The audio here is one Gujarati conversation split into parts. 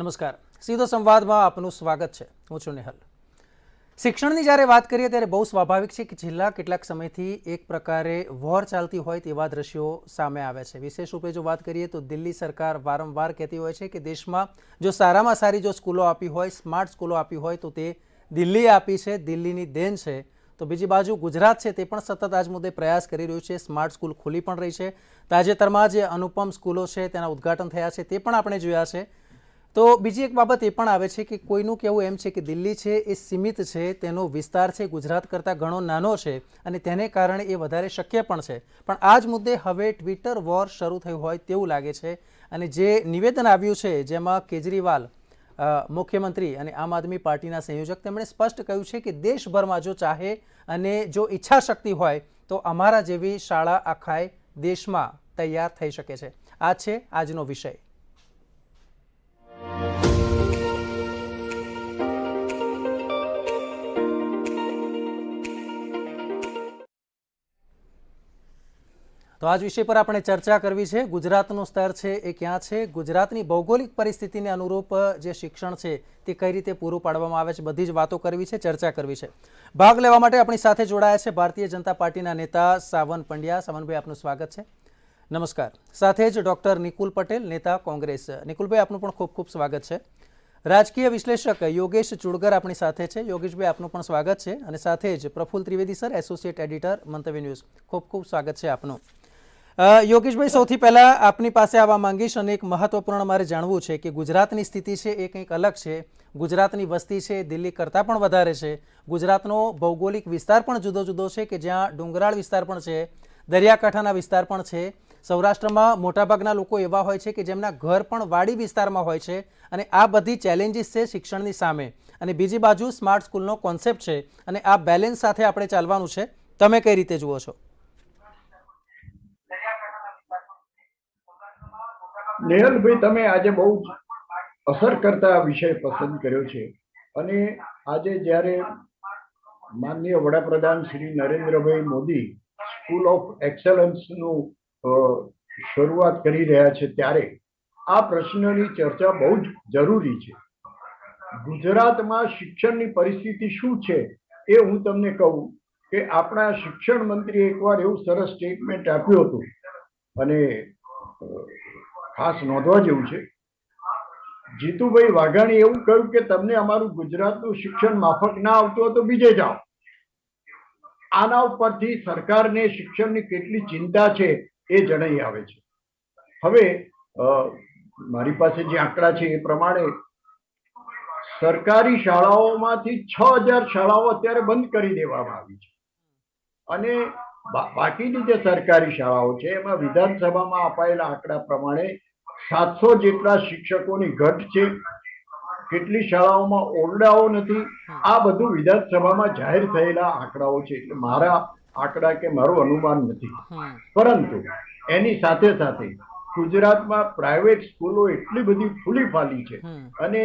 નમસ્કાર. સીધો સંવાદમાં આપનું સ્વાગત છે. હું છું નિહલ. શિક્ષણની જ્યારે વાત કરીએ ત્યારે બહુ સ્વાભાવિક છે કે છેલ્લા કેટલાક સમયથી એક પ્રકારે વોર ચાલતી હોય તેવા દ્રશ્યો સામે આવે છે. વિશેષ રૂપે જો વાત કરીએ તો દિલ્હી સરકાર વારંવાર કહેતી હોય છે કે દેશમાં જો સારામાં સારી જો સ્કૂલો આપી હોય, સ્માર્ટ સ્કૂલો આપી હોય તો તે દિલ્હીએ આપી છે, દિલ્હીની દેન છે. તો બીજી બાજુ ગુજરાત છે તે પણ સતત આજ મુદ્દે પ્રયાસ કરી રહ્યું છે. સ્માર્ટ સ્કૂલ ખુલી પણ રહી છે. તાજેતરમાં જે અનુપમ સ્કૂલો છે તેના ઉદ્ઘાટન થયા છે તે પણ આપણે જોયા છે. તો બીજી એક બાબત એ પણ આવે છે કે કોઈનું કહેવું એમ છે કે દિલ્હી છે એ સીમિત છે, તેનો વિસ્તાર છે ગુજરાત કરતાં ઘણો નાનો છે અને તેને કારણે એ વધારે શક્ય પણ છે. પણ આ જ મુદ્દે હવે ટ્વિટર વોર શરૂ થયું હોય તેવું લાગે છે. અને જે નિવેદન આવ્યું છે જેમાં કેજરીવાલ મુખ્યમંત્રી અને આમ આદમી પાર્ટીના સંયોજક તેમણે સ્પષ્ટ કહ્યું છે કે દેશભરમાં જો ચાહે અને જો ઈચ્છા શક્તિ હોય તો અમારા જેવી શાળા આખાય દેશમાં તૈયાર થઈ શકે છે. આ છે આજનો વિષય. તો આજ વિષય પર આપણે ચર્ચા કરવી છે. ગુજરાતનું સ્તર છે એ ક્યાં છે, ગુજરાતની ભૌગોલિક પરિસ્થિતિને અનુરૂપ જે શિક્ષણ છે તે કઈ રીતે પૂરું પાડવામાં આવે છે, બધી જ વાતો કરવી છે, ચર્ચા કરવી છે. ભાગ લેવા માટે આપણી સાથે જોડાયા છે ભારતીય જનતા પાર્ટીના નેતા સાવન પંડ્યા. સાવનભાઈ, આપનું સ્વાગત છે. નમસ્કાર. સાથે જ ડૉક્ટર નિકુલ પટેલ, નેતા કોંગ્રેસ. નિકુલભાઈ, આપનું પણ ખૂબ ખૂબ સ્વાગત છે. રાજકીય વિશ્લેષક યોગેશ ચુડગર આપણી સાથે છે. યોગેશભાઈ, આપનું પણ સ્વાગત છે. અને સાથે જ પ્રફુલ્લ ત્રિવેદી સર, એસોસિએટ એડિટર, મંતવ્ય ન્યૂઝ. ખૂબ ખૂબ સ્વાગત છે આપનું. યોગેશભાઈ, સૌથી પહેલા આપની પાસે આવવા માંગીશ અને એક મહત્વપૂર્ણ મારે જાણવું છે કે ગુજરાતની સ્થિતિ છે એ કંઈક અલગ છે. ગુજરાતની વસ્તી છે દિલ્હી કરતાં પણ વધારે છે. ગુજરાતનો ભૌગોલિક વિસ્તાર પણ જુદો જુદો છે કે જ્યાં ડુંગરાળ વિસ્તાર પણ છે, દરિયાકાંઠાના વિસ્તાર પણ છે. સૌરાષ્ટ્રમાં મોટાભાગના લોકો એવા હોય છે કે જેમના ઘર પણ વાડી વિસ્તારમાં હોય છે. અને આ બધી ચેલેન્જીસ છે શિક્ષણની સામે. અને બીજી બાજુ સ્માર્ટ સ્કૂલનો કોન્સેપ્ટ છે અને આ બેલેન્સ સાથે આપણે ચાલવાનું છે. તમે કઈ રીતે જુઓ છો? નેહલભાઈ, તમે આજે બહુ અસર કરતા વિષય પસંદ કર્યો છે. અને આજે જ્યારે માનનીય વડાપ્રધાન શ્રી નરેન્દ્રભાઈ મોદી સ્કૂલ ઓફ એક્સલન્સનું શરૂઆત કરી રહ્યા છે ત્યારે આ પ્રશ્નની ચર્ચા બહુ જ જરૂરી છે. ગુજરાતમાં શિક્ષણની પરિસ્થિતિ શું છે એ હું તમને કહું કે આપણા શિક્ષણ મંત્રીએ એકવાર એવું સરસ સ્ટેટમેન્ટ આપ્યું હતું અને ખાસ નોંધવા જેવું છે. જીતુભાઈ વાઘાણી એવું કહ્યું કે તમને અમારું ગુજરાતનું શિક્ષણ માફક ના આવતું હોય તો બીજે જાઓ. આના ઉપરથી સરકારને શિક્ષણની કેટલી ચિંતા છે એ જણાઈ આવે છે. હવે મારી પાસે જે આંકડા છે એ પ્રમાણે સરકારી શાળાઓમાંથી 6000 શાળાઓ અત્યારે બંધ કરી દેવામાં આવી છે. અને બાકીની જે સરકારી શાળાઓ છે એમાં વિધાનસભામાં અપાયેલા આંકડા પ્રમાણે 700 જેટલા શિક્ષકોની ઘટ છે. કેટલી શાળાઓમાં ઓરડાઓ નથી. આ બધું વિધાનસભામાં જાહેર થયેલા આંકડાઓ છે. એટલે મારા આંકડા કે મારું અનુમાન નથી. પરંતુ એની સાથે સાથે ગુજરાતમાં પ્રાઇવેટ સ્કૂલો એટલી બધી ફૂલી ફાલી છે અને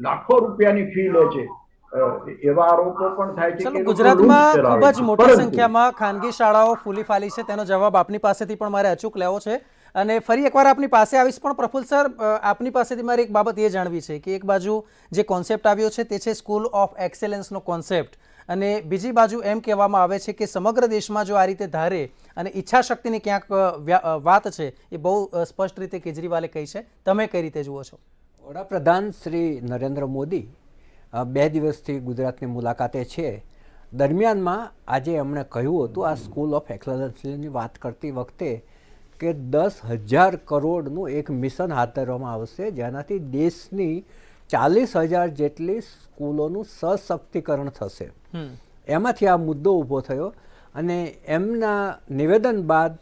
લાખો રૂપિયાની ફી લે છે એવા આરોપો પણ થાય છે કે ગુજરાતમાં ખૂબ જ મોટી સંખ્યામાં ખાનગી શાળાઓ ફૂલી ફાલી છે. તેનો જવાબ આપની પાસેથી પણ મારે અચૂક લેવો છે. અને ફરી એકવાર આપની પાસે આવીશ. પણ પ્રફુલ્લ સર, આપની પાસેથી મારે એક બાબત એ જાણવી છે કે એક બાજુ જે કોન્સેપ્ટ આવ્યો છે તે છે સ્કૂલ ઓફ એક્સેલન્સનો કોન્સેપ્ટ, અને બીજી બાજુ એમ કહેવામાં આવે છે કે સમગ્ર દેશમાં જો આ રીતે ધારે અને ઈચ્છા શક્તિની ક્યાંક વાત છે એ બહુ સ્પષ્ટ રીતે કેજરીવાલે કહી છે. તમે કઈ રીતે જુઓ છો? વડાપ્રધાન શ્રી નરેન્દ્ર મોદી 2 દિવસથી ગુજરાતની મુલાકાતે છે. દરમિયાનમાં આજે એમણે કહ્યું હતું આ સ્કૂલ ઓફ એક્સલન્સની વાત કરતી વખતે કે 10,000 કરોડનું એક મિશન હાથ ધરવામાં આવશે જેનાથી દેશની 40,000 જેટલી સ્કૂલોનું સશક્તિકરણ થશે. એમાંથી આ મુદ્દો ઊભો થયો અને એમના નિવેદન બાદ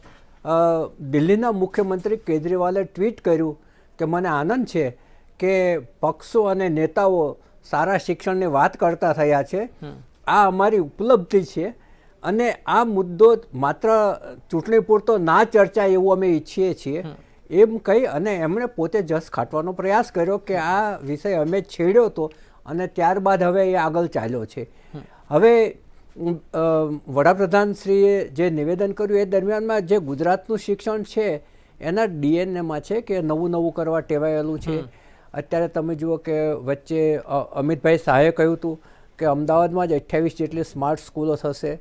દિલ્હીના મુખ્યમંત્રી કેજરીવાલે ટ્વીટ કર્યું કે મને આનંદ છે કે પક્ષો અને નેતાઓ સારા શિક્ષણની વાત કરતા થયા છે. આ અમારી ઉપલબ્ધિ છે અને આ મુદ્દો માત્ર ચૂંટણી પૂરતો ના ચર્ચાય એવું અમે ઈચ્છીએ છીએ એમ કહી અને એમણે પોતે જસ ખાટવાનો પ્રયાસ કર્યો કે આ વિષય અમે છેડ્યો હતો અને ત્યારબાદ હવે એ આગળ ચાલ્યો છે. હવે વડાપ્રધાનશ્રીએ જે નિવેદન કર્યું એ દરમિયાનમાં જે ગુજરાતનું શિક્ષણ છે એના ડીએનએમાં છે કે નવું નવું કરવા ટેવાયેલું છે અત્યારે તમે જુઓ કે વચ્ચે અમિતભાઈ શાહે કહ્યું હતું કે અમદાવાદમાં જ 28 જેટલી સ્માર્ટ સ્કૂલો થશે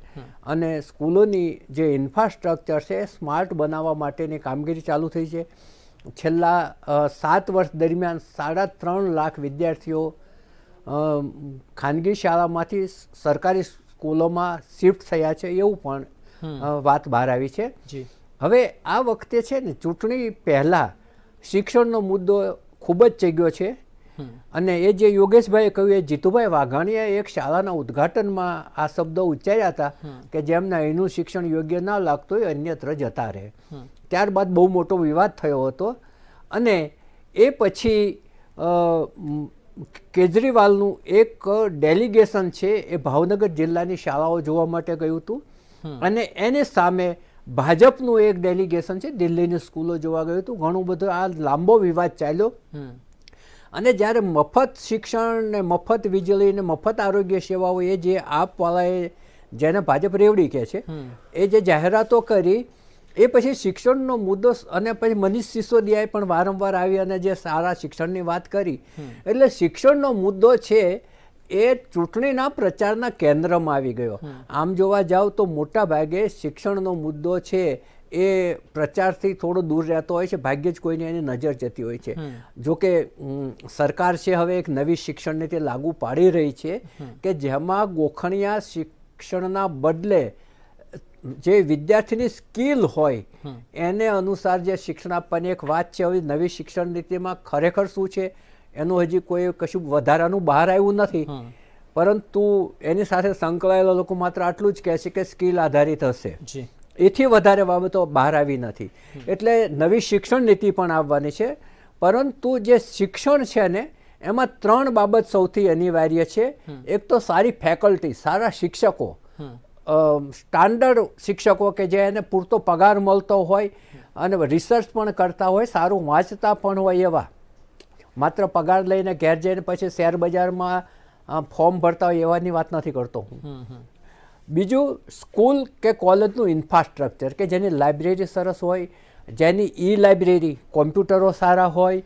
અને સ્કૂલોની જે ઇન્ફ્રાસ્ટ્રક્ચર છે એ સ્માર્ટ બનાવવા માટેની કામગીરી ચાલુ થઈ છે. છેલ્લા 7 વર્ષ દરમિયાન 3.5 લાખ વિદ્યાર્થીઓ ખાનગી શાળામાંથી સરકારી સ્કૂલોમાં શિફ્ટ થયા છે એવું પણ વાત બહાર આવી છે. હવે આ વખતે છે ને ચૂંટણી પહેલાં શિક્ષણનો મુદ્દો ખૂબ જ ચગ્યો છે અને એ જે યોગેશભાઈએ કહ્યું એ જીતુભાઈ વાઘાણીએ એક શાળાના ઉદ્ઘાટનમાં આ શબ્દો ઉચ્ચાર્યા હતા કે જેમને અહીંનું શિક્ષણ યોગ્ય ના લાગતું હોય અન્યત્ર જતા રહે. ત્યારબાદ બહુ મોટો વિવાદ થયો હતો અને એ પછી કેજરીવાલનું એક ડેલિગેશન છે એ ભાવનગર જિલ્લાની શાળાઓ જોવા માટે ગયું હતું અને એની સામે ભાજપનું એક ડેલિગેશન છે દિલ્હીની સ્કૂલો જોવા ગયું હતું. ઘણું બધું આ લાંબો વિવાદ ચાલ્યો અને જ્યારે મફત શિક્ષણ ને મફત વીજળી ને મફત આરોગ્ય સેવાઓ એ જે આપવાળાએ જેને ભાજપ રેવડી કહે છે એ જે જાહેરાતો કરી એ પછી શિક્ષણનો મુદ્દો અને પછી મનીષ સિસોદિયાએ પણ વારંવાર આવી અને જે સારા શિક્ષણની વાત કરી એટલે શિક્ષણનો મુદ્દો છે એ ચૂંટણીના પ્રચારના કેન્દ્રમાં આવી ગયો. આમ જોવા જાવ તો મોટા ભાગે શિક્ષણનો મુદ્દો છે એ પ્રચારથી થોડો દૂર રહેતો હોય છે, ભાગ્યે જ કોઈને એની નજર જતી હોય છે. જોકે સરકાર છે હવે એક નવી શિક્ષણ નીતિ લાગુ પાડી રહી છે કે જેમાં ગોખણિયા શિક્ષણના બદલે જે વિદ્યાર્થીની સ્કિલ હોય એને અનુસાર જે શિક્ષણ આપવાની એક વાત છે. હવે નવી શિક્ષણ નીતિમાં ખરેખર શું છે એનું હજી કોઈ કશું વધારાનું બહાર આવ્યું નથી, પરંતુ એની સાથે સંકળાયેલા લોકો માત્ર આટલું જ કહે છે કે સ્કિલ આધારિત હશે. એથી વધારે બાબતો બહાર આવી નથી. એટલે નવી શિક્ષણ નીતિ પણ આવવાની છે, પરંતુ જે શિક્ષણ છે ને એમાં 3 બાબત સૌથી અનિવાર્ય છે. એક તો સારી ફેકલ્ટી, સારા શિક્ષકો, સ્ટાન્ડર્ડ શિક્ષકો કે જે એને પૂરતો પગાર મળતો હોય અને રિસર્ચ પણ કરતા હોય, સારું વાંચતા પણ હોય એવા. માત્ર પગાર લઈને ઘેર જઈને પછી શેર બજારમાં ફોર્મ ભરતા હોય એવાની વાત નથી કરતો હું. બીજું સ્કૂલ કે કોલેજનું ઇન્ફ્રાસ્ટ્રક્ચર કે જેની લાઇબ્રેરી સરસ હોય, જેની લાઇબ્રેરી, કોમ્પ્યુટરો સારા હોય,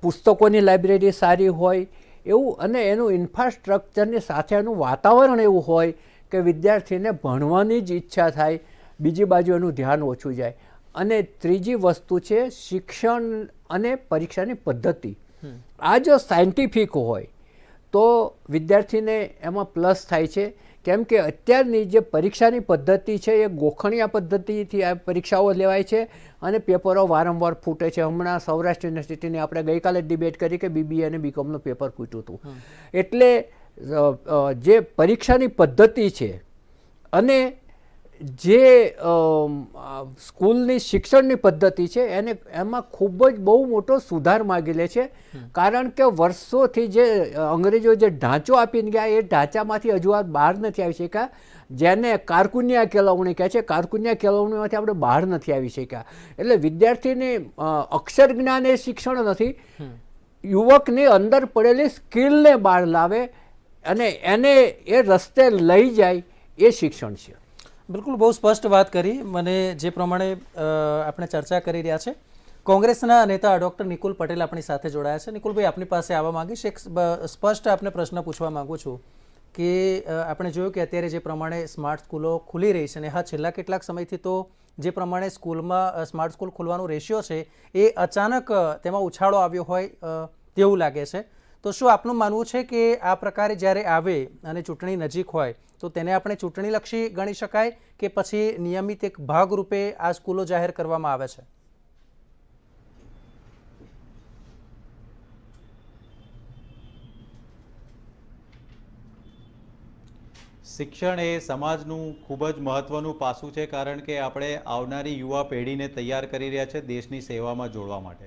પુસ્તકોની લાઇબ્રેરી સારી હોય એવું, અને એનું ઇન્ફ્રાસ્ટ્રક્ચરની સાથે એનું વાતાવરણ એવું હોય કે વિદ્યાર્થીને ભણવાની જ ઈચ્છા થાય, બીજી બાજુ એનું ધ્યાન ઓછું જાય. અને ત્રીજી વસ્તુ છે શિક્ષણ અને પરીક્ષાની પદ્ધતિ. આ જો સાયન્ટિફિક હોય તો વિદ્યાર્થીને એમાં પ્લસ થાય છે, કેમ કે અત્યારની જે પરીક્ષાની પદ્ધતિ છે એ ગોખણિયા પદ્ધતિથી આ પરીક્ષાઓ લેવાય છે અને પેપરો વારંવાર ફૂટે છે. હમણાં સૌરાષ્ટ્ર યુનિવર્સિટીની આપણે ગઈકાલે ડિબેટ કરી કે BBA અને BComનું પેપર ફૂટ્યું હતું. એટલે જે પરીક્ષાની પદ્ધતિ છે અને જે સ્કૂલની શિક્ષણની પદ્ધતિ છે એમાં ખૂબ જ બહુ મોટો સુધાર માગી લે છે. કારણ કે વર્ષોથી જે અંગ્રેજો જે ઢાંચો આપીને ગયા એ ઢાંચામાંથી હજુ આ બહાર નથી આવી શક્યા, જેને કારકુન્યા કેળવણી કહે છે. કારકુન્યા કેળવણીમાંથી આપણે બહાર નથી આવી શક્યા. એટલે વિદ્યાર્થીને અક્ષર જ્ઞાન એ શિક્ષણ નથી, યુવકની અંદર પડેલી સ્કિલને બહાર લાવે અને એને એ રસ્તે લઈ જાય એ શિક્ષણ છે. બિલકુલ, બહુ સ્પષ્ટ વાત કરી. મને જે પ્રમાણે આપણે ચર્ચા કરી રહ્યા છે, કોંગ્રેસના નેતા ડૉક્ટર નિકુલ પટેલ આપણી સાથે જોડાયા છે. નિકુલભાઈ, આપની પાસે આવવા માંગીશ. એક સ્પષ્ટ આપને પ્રશ્ન પૂછવા માગું છું કે આપણે જોયું કે અત્યારે જે પ્રમાણે સ્માર્ટ સ્કૂલો ખુલી રહી છે, અને હા છેલ્લા કેટલાક સમયથી તો જે પ્રમાણે સ્કૂલમાં સ્માર્ટ સ્કૂલ ખુલવાનો રેશિયો છે એ અચાનક તેમાં ઉછાળો આવ્યો હોય તેવું લાગે છે. તો શું આપનું માનવું છે કે આ પ્રકારે જ્યારે આવે અને ચૂંટણી નજીક હોય તો તેને આપણે ચૂંટણીલક્ષી ગણી શકાય કે પછી નિયમિત એક ભાગરૂપે આ સ્કૂલો જાહેર કરવામાં આવે છે? શિક્ષણ એ સમાજનું ખૂબ જ મહત્ત્વનું પાસું છે, કારણ કે આપણે આવનારી યુવા પેઢીને તૈયાર કરી રહ્યા છે દેશની સેવામાં જોડવા માટે.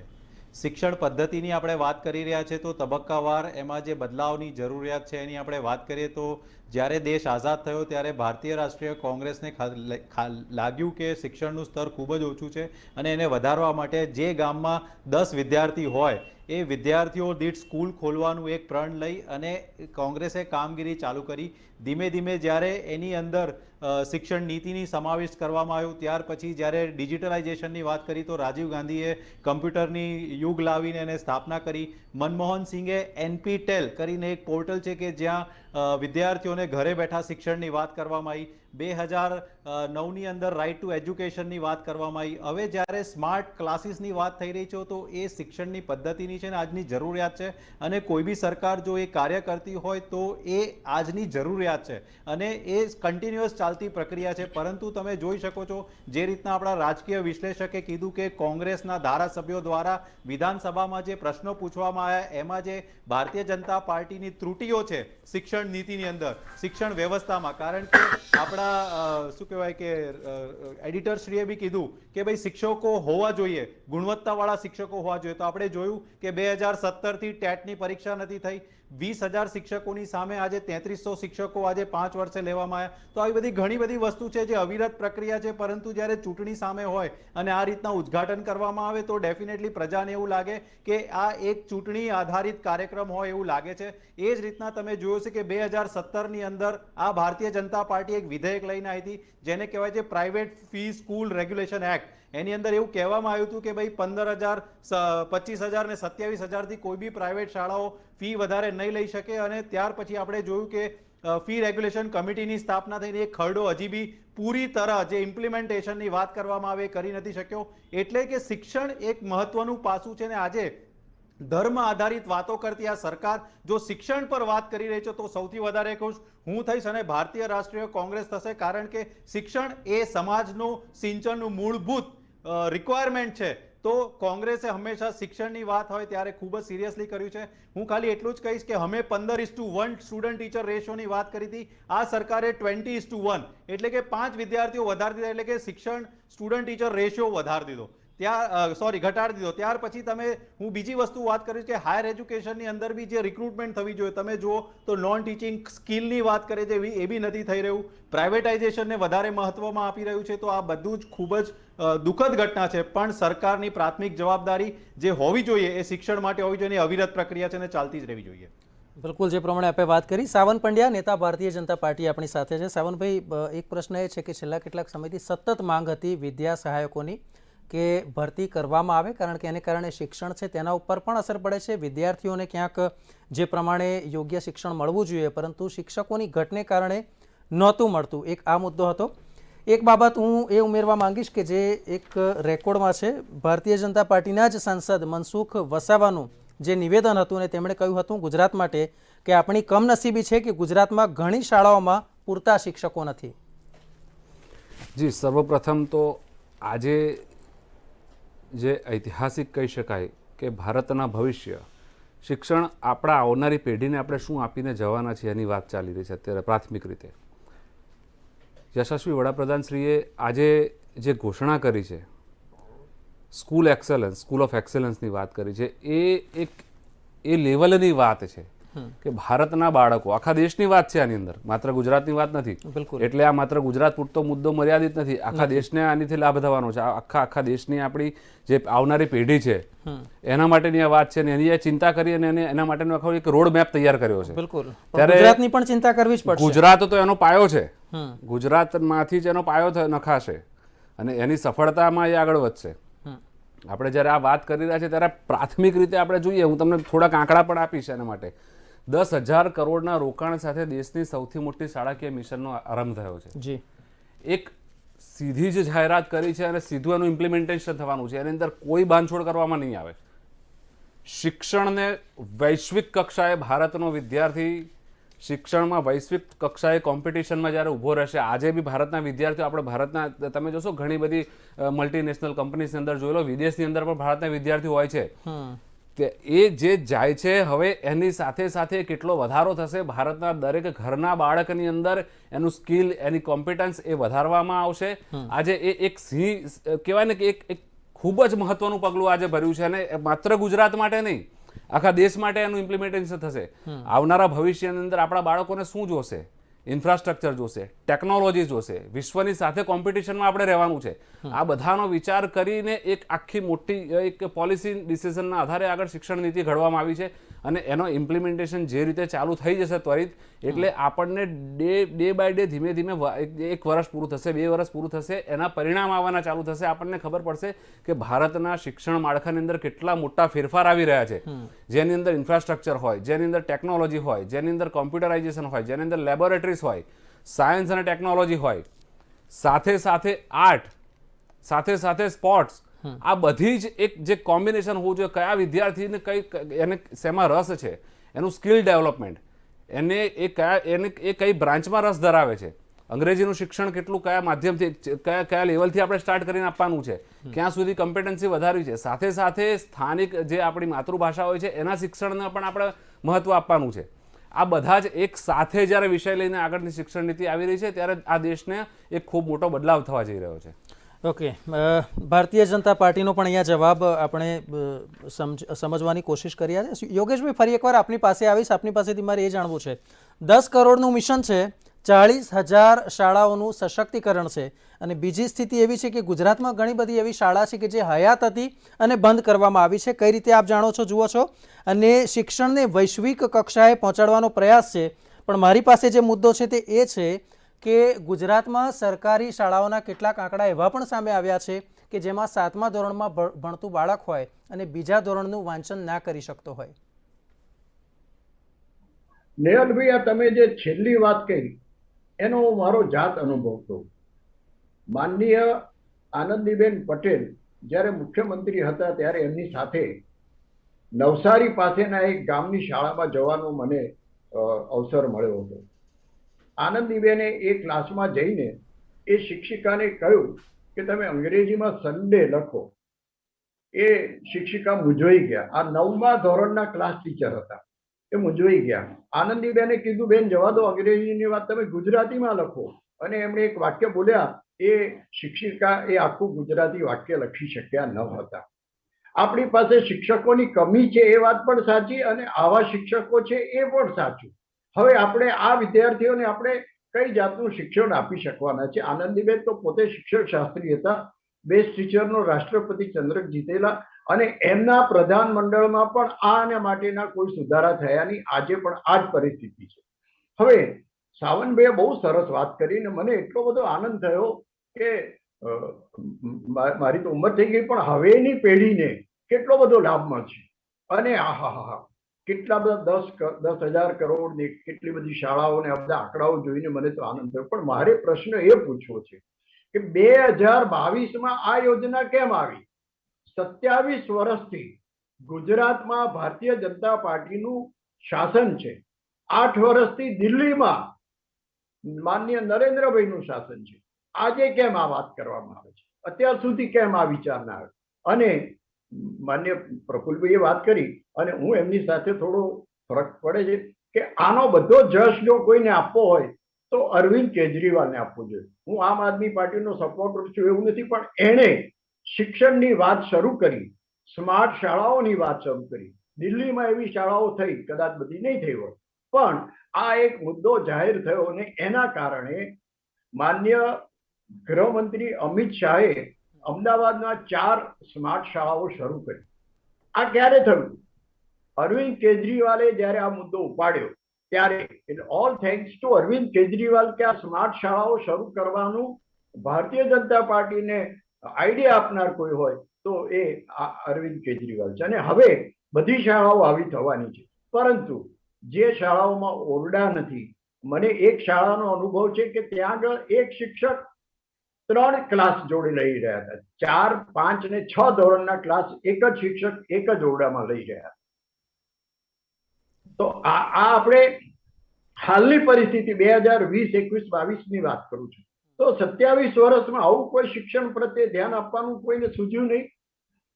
શિક્ષણ પદ્ધતિની આપણે વાત કરી રહ્યા છે તો તબક્કાવાર એમાં જે બદલાવની જરૂરિયાત છે એની આપણે વાત કરીએ તો જ્યારે દેશ આઝાદ થયો ત્યારે ભારતીય રાષ્ટ્રીય કોંગ્રેસને લાગ્યું કે શિક્ષણનું સ્તર ખૂબ જ ઓછું છે અને એને વધારવા માટે જે ગામમાં 10 વિદ્યાર્થી હોય એ વિદ્યાર્થીઓ દીઠ સ્કૂલ ખોલવાનું એક પ્રણ લઈ અને કોંગ્રેસે કામગીરી ચાલુ કરી, ધીમે ધીમે જ્યારે એની અંદર શિક્ષણ નીતિની સમાવિષ્ટ કરવામાં આવ્યું, ત્યાર પછી જ્યારે ડિજિટલાઇઝેશનની વાત કરી તો રાજીવ ગાંધીએ કમ્પ્યુટરની યુગ લાવીને એને સ્થાપના કરી. મનમોહન સિંઘે NPTEL કરીને એક પોર્ટલ છે કે જ્યાં વિદ્યાર્થીઓને ઘરે બેઠા શિક્ષણની વાત કરવામાં આવી. 2009ની અંદર રાઇટ ટુ એજ્યુકેશનની વાત કરવામાં આવી. હવે જ્યારે સ્માર્ટ ક્લાસીસની વાત થઈ રહી છે તો એ શિક્ષણની પદ્ધતિની છે ને આજની જરૂરિયાત છે, અને કોઈ બી સરકાર જો એ કાર્ય કરતી હોય તો એ આજની જરૂરિયાત છે અને એ કન્ટિન્યુઅસ ચાલતી પ્રક્રિયા છે. પરંતુ તમે જોઈ શકો છો જે રીતના આપણા રાજકીય વિશ્લેષકે કીધું કે કોંગ્રેસના ધારાસભ્યો દ્વારા વિધાનસભામાં જે પ્રશ્નો પૂછવામાં આવ્યા એમાં જે ભારતીય જનતા પાર્ટીની ત્રુટીઓ છે શિક્ષણ નીતિની અંદર, શિક્ષણ વ્યવસ્થામાં, કારણ કે આપણા શું કહેવાય કે એડિટરશ્રીએ બી કીધું કે ભાઈ શિક્ષકો હોવા જોઈએ, ગુણવત્તાવાળા શિક્ષકો હોવા જોઈએ. તો આપણે જોયું કે 2017થી ટેટની પરીક્ષા નથી થઈ. 20,000 શિક્ષકોની સામે આજે 3300 શિક્ષકો આજે 5 વર્ષે લેવામાં આવ્યા. તો આવી બધી ઘણી બધી વસ્તુ છે જે અવિરત પ્રક્રિયા છે, પરંતુ જ્યારે ચૂંટણી સામે હોય અને આ રીતના ઉદ્ઘાટન કરવામાં આવે તો ડેફિનેટલી પ્રજાને એવું લાગે કે આ એક ચૂંટણી આધારિત કાર્યક્રમ હોય એવું લાગે છે. એ જ રીતના તમે જોયું છે કે 2017ની અંદર આ ભારતીય જનતા પાર્ટી એક વિધેયક લઈને આવી હતી જેને કહેવાય છે private fee school regulation act. એની અંદર એવું કહેવામાં આવ્યું હતું કે ભાઈ 15,000, 25,000 ને 27,000થી કોઈ બી પ્રાઇવેટ શાળાઓ ફી વધારે નહીં લઈ શકે. અને ત્યાર પછી આપણે જોયું કે ફી રેગ્યુલેશન કમિટીની સ્થાપના થઈને એ ખરડો હજી બી પૂરી તરહ જે ઇમ્પ્લિમેન્ટેશનની વાત કરવામાં આવે એ કરી નથી શક્યો. એટલે કે શિક્ષણ એક મહત્વનું પાસું છે ને આજે ધર્મ આધારિત વાતો કરતી આ સરકાર જો શિક્ષણ પર વાત કરી રહી છે તો સૌથી વધારે ખુશ હું થઈશ અને ભારતીય રાષ્ટ્રીય કોંગ્રેસ થશે, કારણ કે શિક્ષણ એ સમાજનું સિંચનનું મૂળભૂત રિક્વાયરમેન્ટ છે. તો કોંગ્રેસે હંમેશા શિક્ષણની વાત હોય ત્યારે ખૂબ જ સિરિયસલી કર્યું છે. હું ખાલી એટલું જ કહીશ કે અમે 15:1 સ્ટુડન્ટ ટીચર રેશિયોની વાત કરી હતી, આ સરકારે 20:1 એટલે કે 5 વિદ્યાર્થીઓ વધારી દીધા, એટલે કે શિક્ષણ સ્ટુડન્ટ ટીચર રેશિયો વધારી દીધો. ઘટાડી દીધો. ત્યાર પછી હું બીજી વસ્તુ વાત કરીશ કે હાયર એજ્યુકેશનની અંદર બી જે રિક્રુટમેન્ટ થવી જોઈએ, તમે જુઓ તો નોન ટીચિંગ સ્કિલની વાત કરે છે એ બી નથી થઈ રહ્યું. પ્રાઇવેટાઇઝેશનને વધારે મહત્વમાં આપી રહ્યું છે. તો આ બધું જ ખૂબ જ દુઃખદ ઘટના છે. પણ સરકારની પ્રાથમિક જવાબદારી જે હોવી જોઈએ એ શિક્ષણ માટે હોવી જોઈએ, અવિરત પ્રક્રિયા છે ને ચાલતી જ રહેવી જોઈએ. બિલકુલ, જે પ્રમાણે આપણે વાત કરી. સાવન પંડ્યા, નેતા ભારતીય જનતા પાર્ટી આપણી સાથે છે. સાવનભાઈ, એક પ્રશ્ન એ છે કે છેલ્લા કેટલાક સમયથી સતત માંગ હતી વિદ્યા સહાયકોની કે ભરતી કરવામાં આવે, કારણ કે એને કારણે શિક્ષણ છે તેના ઉપર પણ અસર પડે છે. વિદ્યાર્થીઓને ક્યાંક જે પ્રમાણે યોગ્ય શિક્ષણ મળવું જોઈએ પરંતુ શિક્ષકોની ઘટને કારણે નહોતું મળતું. એક આ મુદ્દો હતો. એક બાબત હું એ ઉમેરવા માંગીશ કે જે એક રેકોર્ડમાં છે, ભારતીય જનતા પાર્ટીના જ સાંસદ મનસુખ વસાવાનું જે નિવેદન હતું ને તેમણે કહ્યું હતું ગુજરાત માટે કે આપણી કમનસીબી છે કે ગુજરાતમાં ઘણી શાળાઓમાં પૂરતા શિક્ષકો નથી. જી, સર્વપ્રથમ તો આજે જે ઐતિહાસિક કહી શકાય કે ભારતના ભવિષ્ય શિક્ષણ આપણા આવનારી પેઢીને આપણે શું આપીને જવાના છીએ એની વાત ચાલી રહી છે અત્યારે પ્રાથમિક રીતે. યશસ્વી વડાપ્રધાનશ્રીએ આજે જે ઘોષણા કરી છે સ્કૂલ એક્સેલન્સ, સ્કૂલ ઓફ એક્સેલન્સની વાત કરી છે, એ લેવલની વાત છે કે ભારતના બાળકો, આખા દેશની વાત છે આની અંદર, માત્ર ગુજરાતની વાત નથી. એટલે આ માત્ર ગુજરાત પૂરતો મુદ્દો મર્યાદિત નથી, આખા દેશને આનીથી લાભ થવાનો છે. આખા દેશની આપણી જે આવનારી પેઢી છે એના માટેની આ વાત છે ને એની ચિંતા કરી અને એના માટેનો આખો એક રોડ મેપ તૈયાર કર્યો છે. બિલકુલ, ગુજરાતની પણ ચિંતા કરવી જ પડશે. ગુજરાત તો એનો પાયો છે, ગુજરાતમાંથી જ એનો પાયો નખાશે અને એની સફળતામાં એ આગળ વધશે. આપણે જ્યારે આ વાત કરી રહ્યા છીએ ત્યારે પ્રાથમિક રીતે આપણે જોઈએ, હું તમને થોડાક આંકડા પણ આપીશ એના માટે. 10,000 કરોડના રોકાણ સાથે દેશની સૌથી મોટી શાળાકીય મિશનનો આરંભ થયો છે. જી, એક સીધી જ જાહેરાત કરી છે અને સીધું એનું ઇમ્પ્લિમેન્ટેશન થવાનું છે. એની અંદર કોઈ બાંધછોડ કરવામાં નહીં આવે. શિક્ષણને વૈશ્વિક કક્ષાએ ભારતનો વિદ્યાર્થી શિક્ષણમાં વૈશ્વિક કક્ષાએ કોમ્પિટિશનમાં જ્યારે ઊભો રહેશે, આજે બી ભારતના વિદ્યાર્થીઓ, આપણે ભારતના તમે જોશો ઘણી બધી મલ્ટીનેશનલ કંપનીની અંદર જોઈ લો, વિદેશની અંદર પણ ભારતના વિદ્યાર્થીઓ હોય છે. એ જે જાય છે હવે એની સાથે સાથે કેટલો વધારો થશે ભારતના દરેક ઘરના બાળકની અંદર એનું સ્કિલ, એની કોમ્પિટન્સ એ વધારવામાં આવશે. આજે એ એક સિંહ કહેવાય ને કે એક ખૂબ જ મહત્વનું પગલું આજે ભર્યું છે અને માત્ર ગુજરાત માટે નહીં, આખા દેશ માટે એનું ઇમ્પ્લિમેન્ટેશન થશે. આવનારા ભવિષ્યની અંદર આપણા બાળકોને શું જોશે? ઇન્ફ્રાસ્ટ્રક્ચર જોશે, ટેકનોલોજી જોશે, વિશ્વની સાથે કોમ્પિટિશનમાં આપણે રહેવાનું છે. આ બધાનો વિચાર કરીને એક આખી મોટી એક પોલિસી ડિસિઝનના આધારે આગળ શિક્ષણ નીતિ ઘડવામાં આવી છે અને એનો ઇમ્પ્લિમેન્ટેશન જે રીતે ચાલુ થઈ જશે ત્વરિત, એટલે આપણને ડે બાય ડે ધીમે ધીમે 1 વર્ષ પૂરું થશે, 2 વર્ષ પૂરું થશે, એના પરિણામ આવવાના ચાલુ થશે. આપણને ખબર પડશે કે ભારતના શિક્ષણ માળખાની અંદર કેટલા મોટા ફેરફાર આવી રહ્યા છે, જેની અંદર ઇન્ફ્રાસ્ટ્રક્ચર હોય, જેની અંદર ટેકનોલોજી હોય, જેની અંદર કોમ્પ્યુટરાઇઝેશન હોય, જેની અંદર લેબોરેટરીઝ હોય, સાયન્સ અને ટેકનોલોજી હોય, સાથે સાથે આર્ટ, સાથે સાથે સ્પોર્ટ્સ, આ બધી જ એક જે કોમ્બિનેશન હોવું જોઈએ. કયા વિદ્યાર્થીને એને શેમાં રસ છે, એનું સ્કિલ ડેવલપમેન્ટ, એને એ કઈ બ્રાન્ચમાં રસ ધરાવે છે, અંગ્રેજીનું શિક્ષણ કેટલું કયા માધ્યમથી કયા લેવલથી આપણે સ્ટાર્ટ કરીને આપવાનું છે, ક્યાં સુધી કમ્પિટન્સી વધારવી છે, સાથે સાથે સ્થાનિક જે આપણી માતૃભાષા હોય છે એના શિક્ષણને પણ આપણે મહત્વ આપવાનું છે. આ બધા જ એક સાથે જ્યારે વિષય લઈને આગળની શિક્ષણ નીતિ આવી રહી છે ત્યારે આ દેશને એક ખૂબ મોટો બદલાવ થવા જઈ રહ્યો છે. ઓકે, ભારતીય જનતા પાર્ટીનો પણ અહીંયા જવાબ આપણે સમજવાની કોશિશ કર્યા છે. યોગેશભાઈ, ફરી એકવાર આપની પાસે આવીશ. આપની પાસેથી મારે એ જાણવું છે, 10 કરોડનું મિશન છે, 40,000 શાળાઓનું સશક્તિકરણ છે, અને બીજી સ્થિતિ એવી છે કે ગુજરાતમાં ઘણી બધી એવી શાળા છે કે જે હયાત હતી અને બંધ કરવામાં આવી છે. કઈ રીતે આપ જાણો છો, જુઓ છો, અને શિક્ષણને વૈશ્વિક કક્ષાએ પહોંચાડવાનો પ્રયાસ છે. પણ મારી પાસે જે મુદ્દો છે તે એ છે કે ગુજરાતમાં સરકારી શાળાઓના કેટલાક આંકડા એવા પણ સામે આવ્યા છે કે જેમાં 7મા ધોરણમાં ભણતું બાળક હોય અને બીજા ધોરણનું વાંચન ના કરી શકતો હોય. નેહલભાઈ, આ તમે જે છેલ્લી વાત કરી એનો મારો જાત અનુભવ કહું. માનનીય આનંદીબેન પટેલ જ્યારે મુખ્યમંત્રી હતા ત્યારે એમની સાથે નવસારી પાસેના એક ગામની શાળામાં જવાનો મને અવસર મળ્યો હતો. આનંદીબેને એ ક્લાસમાં જઈને એ શિક્ષિકાને કહ્યું કે તમે અંગ્રેજીમાં સન્ડે લખો. એ શિક્ષિકા મૂંઝવાઈ ગયા. આ 9મા ધોરણના ક્લાસ ટીચર હતા, એ મૂંઝવાઈ ગયા. આનંદીબેને કીધું, બેન જવા દો, અંગ્રેજીની વાત તમે ગુજરાતીમાં લખો. અને એમણે એક વાક્ય બોલ્યા, એ શિક્ષિકા એ આખું ગુજરાતી વાક્ય લખી શક્યા ન હતા. આપણી પાસે શિક્ષકોની કમી છે એ વાત પણ સાચી, અને આવા શિક્ષકો છે એ પણ સાચું. હવે આપણે આ વિદ્યાર્થીઓને આપણે કઈ જાતનું શિક્ષણ આપી શકવાના છે? આનંદીબેન તો પોતે શિક્ષક શાસ્ત્રી હતા, બેસ્ટ ટીચરનો રાષ્ટ્રપતિ ચંદ્રક જીતેલા, અને એમના પ્રધાનમંડળમાં પણ આના માટેના કોઈ સુધારા થયા નહીં. આજે પણ આ જ પરિસ્થિતિ છે. હવે સાવનભાઈએ બહુ સરસ વાત કરીને મને એટલો બધો આનંદ થયો કે મારી તો ઉંમર થઈ ગઈ, પણ હવેની પેઢીને કેટલો બધો લાભ મળશે. અને આહાહા, કેટલા બધા 10,000 કરોડ, કેટલી બધી શાળાઓને આ બધા આંકડાઓ જોઈને મને તો આનંદ થયો. પણ મારે પ્રશ્ન એ પૂછવો છે કે 2022માં આ યોજના કેમ આવી? 27 વર્ષથી ગુજરાતમાં ભારતીય જનતા પાર્ટીનું શાસન છે. 8 વર્ષથી દિલ્હીમાં માનનીય નરેન્દ્રભાઈનું શાસન છે. આજે કેમ આ વાત કરવામાં આવે છે? અત્યાર સુધી કેમ આ વિચાર ના આવ્યો? અને માન્ય પ્રફુલ્લભાઈએ વાત કરી, અને હું એમની સાથે થોડો ફરક પડે છે કે આનો બધો જશ જો કોઈને આપવો હોય તો અરવિંદ કેજરીવાલને આપવો જોઈએ. હું આમ આદમી પાર્ટીનો સપોર્ટર છું એવું નથી, પણ એણે શિક્ષણની વાત શરૂ કરી, સ્માર્ટ શાળાઓની વાત શરૂ કરી. દિલ્હીમાં એવી શાળાઓ થઈ, કદાચ બધી નહીં થઈ હોય, પણ આ એક મુદ્દો જાહેર થયો, અને એના કારણે માન્ય ગૃહમંત્રી અમિત શાહે અમદાવાદમાં 4 સ્માર્ટ શાળાઓ શરૂ કરી. આ ક્યારે થયું? અરવિંદ કેજરીવાલે જ્યારે આ મુદ્દો ઉપાડ્યો ત્યારે. એટલે all thanks to Arvind Kejriwal કે આ સ્માર્ટ શાળાઓ શરૂ કરવાનું ભારતીય જનતા પાર્ટીને આઈડિયા આપનાર કોઈ હોય તો એ અરવિંદ કેજરીવાલ છે. અને હવે બધી શાળાઓ આવી થવાની છે. પરંતુ જે શાળાઓમાં ઓરડા નથી, મને એક શાળાનો અનુભવ છે કે ત્યાં આગળ એક શિક્ષક 3 ક્લાસ જોડે લઈ રહ્યા હતા. 4, 5 અને 6 ધોરણના ક્લાસ એક જ શિક્ષક એક જ ઓરડામાં લઈ રહ્યા. તો આ આપણે હાલની પરિસ્થિતિ 2020, 21, 22ની વાત કરું છું. તો 27 વર્ષમાં આવું કોઈ શિક્ષણ પ્રત્યે ધ્યાન આપવાનું કોઈને સૂઝ્યું નહીં.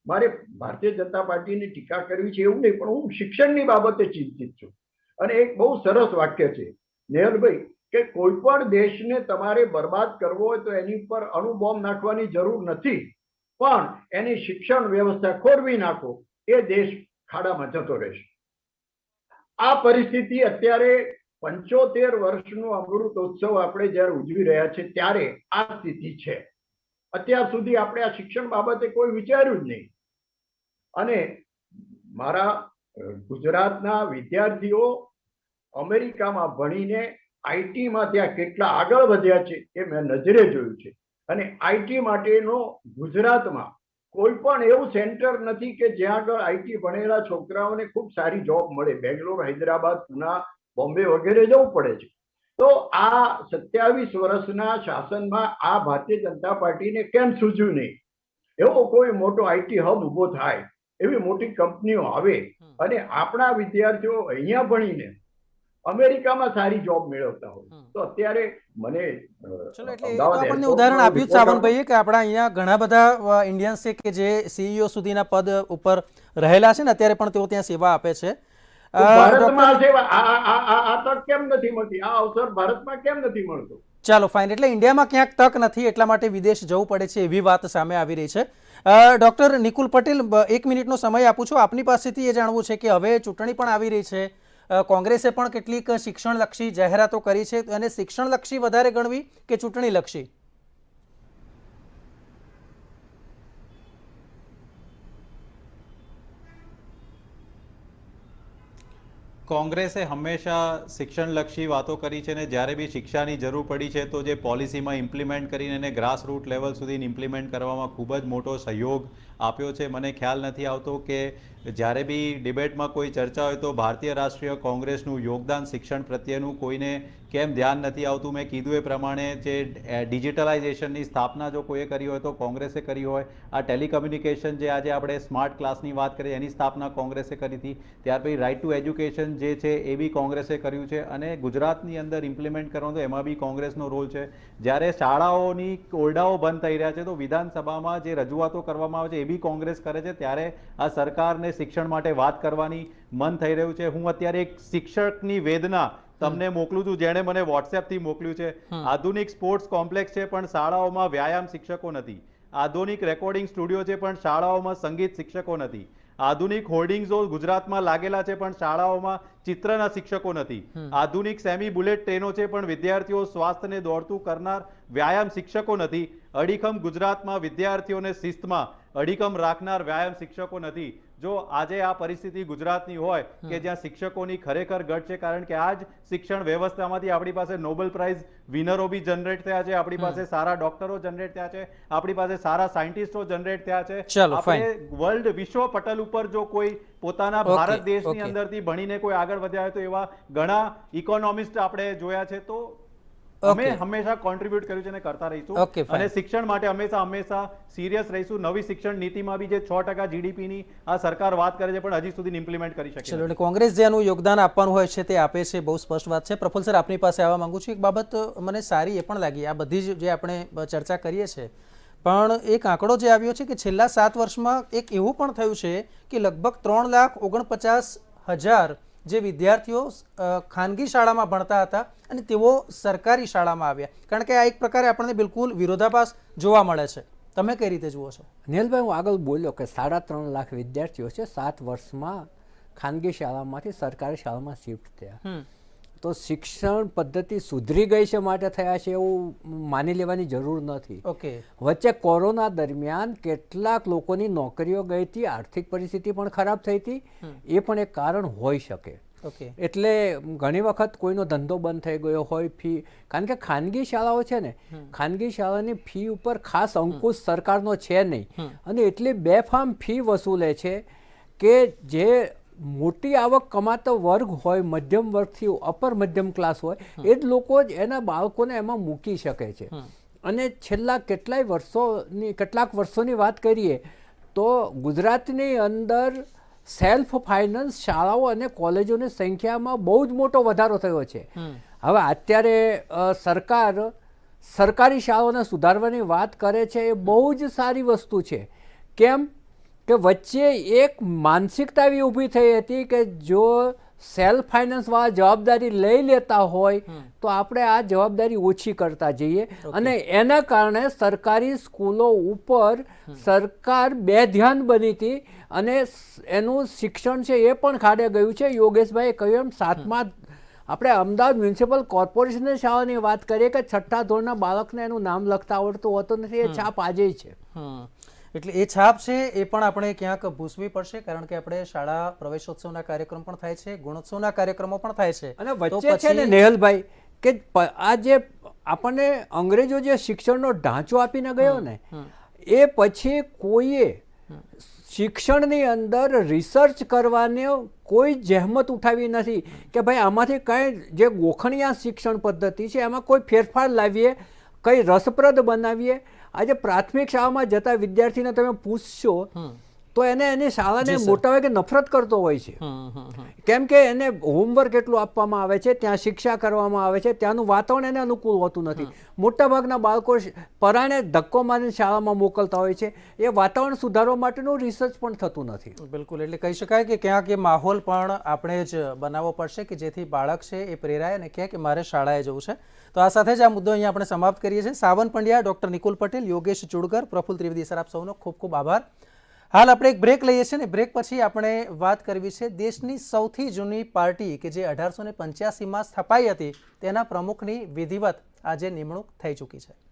મારે ભારતીય જનતા પાર્ટીની ટીકા કરવી છે એવું નહીં, પણ હું શિક્ષણની બાબતે ચિંતિત છું. અને એક બહુ સરસ વાક્ય છે નેહલભાઈ, કે કોઈ પણ દેશને તમારે બરબાદ કરવો હોય તો એની પર અણુબોમ્બ નાખવાની જરૂર નથી, પણ એની શિક્ષણ વ્યવસ્થા ખોરવી નાખો, એ દેશ ખાડામાં જતો રહેશે. આ પરિસ્થિતિ અત્યારે 75 વર્ષનો અમૃતોત્સવ આપણે જ્યારે ઉજવી રહ્યા છે ત્યારે આ સ્થિતિ છે. અત્યાર સુધી આપણે આ શિક્ષણ બાબતે કોઈ વિચાર્યું જ નહીં. અને મારા ગુજરાતના વિદ્યાર્થીઓ અમેરિકામાં ભણીને આઈટીમાં ત્યાં કેટલા આગળ વધ્યા છે એ મેં નજરે જોયું છે. અને આઈટી માટેનો ગુજરાતમાં કોઈ પણ એવું સેન્ટર નથી કે જ્યાં આગળ આઈટી ભણેલા છોકરાઓને ખૂબ સારી જોબ મળે. બેંગ્લોર, હૈદરાબાદ, પુના, બોમ્બે વગેરે જવું પડે છે. તો આ 27 વર્ષના શાસનમાં આ ભારતીય જનતા પાર્ટીને કેમ સૂઝ્યું નહીં? એવો કોઈ મોટો આઈટી હબ ઉભો થાય, એવી મોટી કંપનીઓ આવે અને આપણા વિદ્યાર્થીઓ અહીંયા ભણીને અમેરિકામાં સારી જોબ મેળવતા હોય તો અત્યારે મને ચલો એટલે એ તો આપણને ઉદાહરણ આપ્યું જ સાવનભાઈએ કે આપણા અહીંયા ઘણા બધા ઇન્ડિયન્સ છે કે જે સીઈઓ સુધીના પદ ઉપર રહેલા છે ને અત્યારે પણ તેઓ ત્યાં સેવા આપે છે. ભારતમાં આ સેવા આ તક કેમ નથી મળતી? આ અવસર ભારતમાં કેમ નથી મળતો? ચાલો ફાઇન, એટલે ઇન્ડિયામાં ક્યાંક તક નથી એટલા માટે વિદેશ જવું પડે છે એવી વાત સામે આવી રહી છે. ડોક્ટર નિકુલ પટેલ, 1 મિનિટનો સમય આપું છું. આપની પાસેથી એ જાણવું છે કે હવે ચૂંટણી પણ આવી રહી છે, કોંગ્રેસે પણ કેટલીક શિક્ષણલક્ષી જાહેરાતો કરી છે, અને શિક્ષણલક્ષી વધારે ગણવી કે ચૂંટણીલક્ષી? કોંગ્રેસે હંમેશા શિક્ષણલક્ષી વાતો કરી છે ને જ્યારે બી શિક્ષાની જરૂર પડી છે તો જે પોલિસીમાં ઇમ્પ્લિમેન્ટ કરીને એને ગ્રાસ રૂટ લેવલ સુધી ઇમ્પ્લિમેન્ટ કરવામાં ખૂબ જ મોટો સહયોગ આપ્યો છે. મને ખ્યાલ નથી આવતો કે જ્યારે બી ડિબેટમાં કોઈ ચર્ચા હોય તો ભારતીય રાષ્ટ્રીય કોંગ્રેસનું યોગદાન શિક્ષણ પ્રત્યેનું કોઈને કેમ ધ્યાન નથી આવતું. મેં કીધું એ પ્રમાણે જે ડિજિટલાઇઝેશનની સ્થાપના જો કોઈએ કરી હોય તો કોંગ્રેસે કરી હોય. આ ટેલિકમ્યુનિકેશન જે આજે આપણે સ્માર્ટ ક્લાસની વાત કરીએ એની સ્થાપના કોંગ્રેસે કરી હતી. ત્યાર પછી રાઇટ ટુ એજ્યુકેશન જે છે એ બી કોંગ્રેસે કર્યું છે, અને ગુજરાતની અંદર ઇમ્પ્લિમેન્ટ કરવાનું તો એમાં બી કોંગ્રેસનો રોલ છે. જ્યારે શાળાઓની ઓરડાઓ બંધ થઈ રહ્યા છે તો વિધાનસભામાં જે રજૂઆતો કરવામાં આવે છે એ બી કોંગ્રેસ કરે છે, ત્યારે આ સરકારને શિક્ષણ માટે વાત કરવાની મન થઈ રહ્યું છે. હું અત્યારે એક શિક્ષકની વેદના તમને મોકલું છું, જેણે મને વોટ્સએપથી મોકલ્યું છે. આધુનિક સ્પોર્ટ્સ કોમ્પ્લેક્સ છે પણ શાળાઓમાં વ્યાયામ શિક્ષકો નથી. આધુનિક રેકોર્ડિંગ સ્ટુડિયો છે પણ શાળાઓમાં સંગીત શિક્ષકો નથી. આધુનિક હોર્ડિંગ્સો ગુજરાતમાં લાગેલા છે પણ શાળાઓમાં ચિત્રના શિક્ષકો નથી. આધુનિક સેમી બુલેટ ટ્રેનો છે પણ વિદ્યાર્થીઓ સ્વાસ્થ્યને દોડતું કરનાર વ્યાયામ શિક્ષકો નથી. અડીખમ ગુજરાતમાં વિદ્યાર્થીઓને શિસ્તમાં અડીખમ રાખનાર વ્યાયામ શિક્ષકો નથી. જો આજે આ પરિસ્થિતિ ગુજરાતની હોય કે જ્યાં શિક્ષકોની ખરેખર ઘટ છે, કારણ કે આ જ શિક્ષણ વ્યવસ્થામાંથી આપણી પાસે નોબેલ પ્રાઇઝ વિનરો બી જનરેટ થયા છે, આપણી પાસે સારા ડોક્ટરો જનરેટ થયા છે, આપણી પાસે સારા સાયન્ટિસ્ટો જનરેટ થયા છે. આપણે વર્લ્ડ વિશ્વ પટલ ઉપર જો કોઈ પોતાના ભારત દેશની અંદરથી ભણીને કોઈ આગળ વધ્યા હોય તો એવા ઘણા ઇકોનોમિસ્ટ આપણે જોયા છે. તો અમે હંમેશા કોન્ટ્રીબ્યુટ કર્યું છે અને કરતા રહીશું, અને શિક્ષણ માટે હંમેશા સિરિયસ રહીશું. નવી શિક્ષણ નીતિમાં બી જે 6% જીડીપીની આ સરકાર વાત કરે છે પણ હજી સુધી ઇમ્પ્લિમેન્ટ કરી શકે છે. કોંગ્રેસ જેનું યોગદાન આપવાનું હોય છે તે આપે છે, બહુ સ્પષ્ટ વાત છે. પ્રફુલ સર, આપની પાસે આવવા માંગુ છું. એક બાબત મને સારી એ પણ લાગી, આ બધી જે આપણે ચર્ચા કરીએ છીએ, પણ એક આંકડો જે આવ્યો છે કે છેલ્લા 7 વર્ષમાં એક એવું પણ થયું છે કે લગભગ 3,49,000 જે વિદ્યાર્થીઓ ખાનગી શાળામાં ભણતા હતા અને તેઓ સરકારી શાળામાં આવ્યા. કારણ કે આ એક પ્રકારે આપણને બિલકુલ વિરોધાભાસ જોવા મળે છે. તમે કઈ રીતે જુઓ છો? નીલભાઈ, હું આગળ બોલ્યો કે 3.5 લાખ વિદ્યાર્થીઓ છે 7 વર્ષમાં ખાનગી શાળામાંથી સરકારી શાળામાં શિફ્ટ થયા. તો શિક્ષણ પદ્ધતિ સુધરી ગઈ છે માટે થયા છે એવું માની લેવાની જરૂર નથી. વચ્ચે કોરોના દરમિયાન કેટલાક લોકોની નોકરીઓ ગઈ હતી, આર્થિક પરિસ્થિતિ પણ ખરાબ થઈ હતી, એ પણ એક કારણ હોઈ શકે. એટલે ઘણી વખત કોઈનો ધંધો બંધ થઈ ગયો હોય, ફી, કારણ કે ખાનગી શાળાઓ છે ને, ખાનગી શાળાની ફી ઉપર ખાસ અંકુશ સરકારનો છે નહીં, અને એટલી બેફામ ફી વસૂલે છે કે જે મોટી આવક કમાતો વર્ગ હોય, મધ્યમ વર્ગથી અપર મધ્યમ ક્લાસ હોય, એ જ લોકો જ એના બાળકોને એમાં મૂકી શકે છે. અને છેલ્લા કેટલાક વર્ષોની વાત કરીએ તો ગુજરાતની અંદર સેલ્ફ ફાઇનાન્સ શાળાઓ અને કોલેજોની સંખ્યામાં બહુ જ મોટો વધારો થયો છે. હવે અત્યારે સરકાર સરકારી શાળાઓને સુધારવાની વાત કરે છે, એ બહુ જ સારી વસ્તુ છે. કેમ કે વચ્ચે એક માનસિકતા એવી ઊભી થઈ હતી કે જો સેલ્ફ ફાઇનાન્સવાળા જવાબદારી લઈ લેતા હોય તો આપણે આ જવાબદારી ઓછી કરતા જઈએ, અને એના કારણે સરકારી સ્કૂલો ઉપર સરકાર બેધ્યાન બની હતી અને એનું શિક્ષણ છે એ પણ ખાડે ગયું છે. યોગેશભાઈએ કહ્યું એમ 7મા આપણે અમદાવાદ મ્યુનિસિપલ કોર્પોરેશનની શાળાની વાત કરીએ કે 6ઠ્ઠા ધોરણના બાળકને એનું નામ લખતા આવડતું હોતું નથી, એ છાપ આજે છે. એટલે એ છાપ છે એ પણ આપણે ક્યાંક ભૂસવી પડશે, કારણ કે આપણે શાળા પ્રવેશોત્સવના કાર્યક્રમ પણ થાય છે, ગુણોત્સવના કાર્યક્રમો પણ થાય છે. અને તો વચ્ચે છે ને પછી- નેહલભાઈ કે આ જે આપણને અંગ્રેજો જે શિક્ષણનો ઢાંચો આપીને ગયો ને એ પછી કોઈએ શિક્ષણની અંદર રિસર્ચ કરવાની કોઈ જહેમત ઉઠાવી નથી કે ભાઈ આમાંથી કંઈ જે ગોખણિયા શિક્ષણ પદ્ધતિ છે એમાં કોઈ ફેરફાર લાવીએ, કંઈ રસપ્રદ બનાવીએ. આજે પ્રાથમિક શાળામાં જતા વિદ્યાર્થીને તમે પૂછશો તો એને એની શાળાને મોટા ભાગે નફરત કરતો હોય છે. કેમ કે એને હોમવર્ક એટલું આપવામાં આવે છે, ત્યાં શિક્ષા કરવામાં આવે છે, ત્યાંનું વાતાવરણ એને અનુકૂળ હોતું નથી. મોટાભાગના બાળકો પરાણે ધક્કો મારીને શાળામાં મોકલતા હોય છે. એ વાતાવરણ સુધારવા માટેનું રિસર્ચ પણ થતું નથી. બિલકુલ, એટલે કહી શકાય કે ક્યાંક એ માહોલ પણ આપણે જ બનાવવો પડશે કે જેથી બાળક છે એ પ્રેરાય અને કહે કે મારે શાળાએ જવું છે. તો આ સાથે જ આ મુદ્દો અહીંયા આપણે સમાપ્ત કરીએ છીએ. સાવન પંડ્યા, ડૉક્ટર નિકુલ પટેલ, યોગેશ ચુડગર, પ્રફુલ ત્રિવેદી સર, આપ સૌનો ખૂબ ખૂબ આભાર. હાલ આપણે એક બ્રેક લઈએ છીએ ને બ્રેક પછી આપણે વાત કરવી છે દેશની સૌથી જૂની પાર્ટી કે જે 1885માં સ્થપાઈ હતી તેના પ્રમુખની વિધિવત આજે નિમણૂક થઈ ચૂકી છે.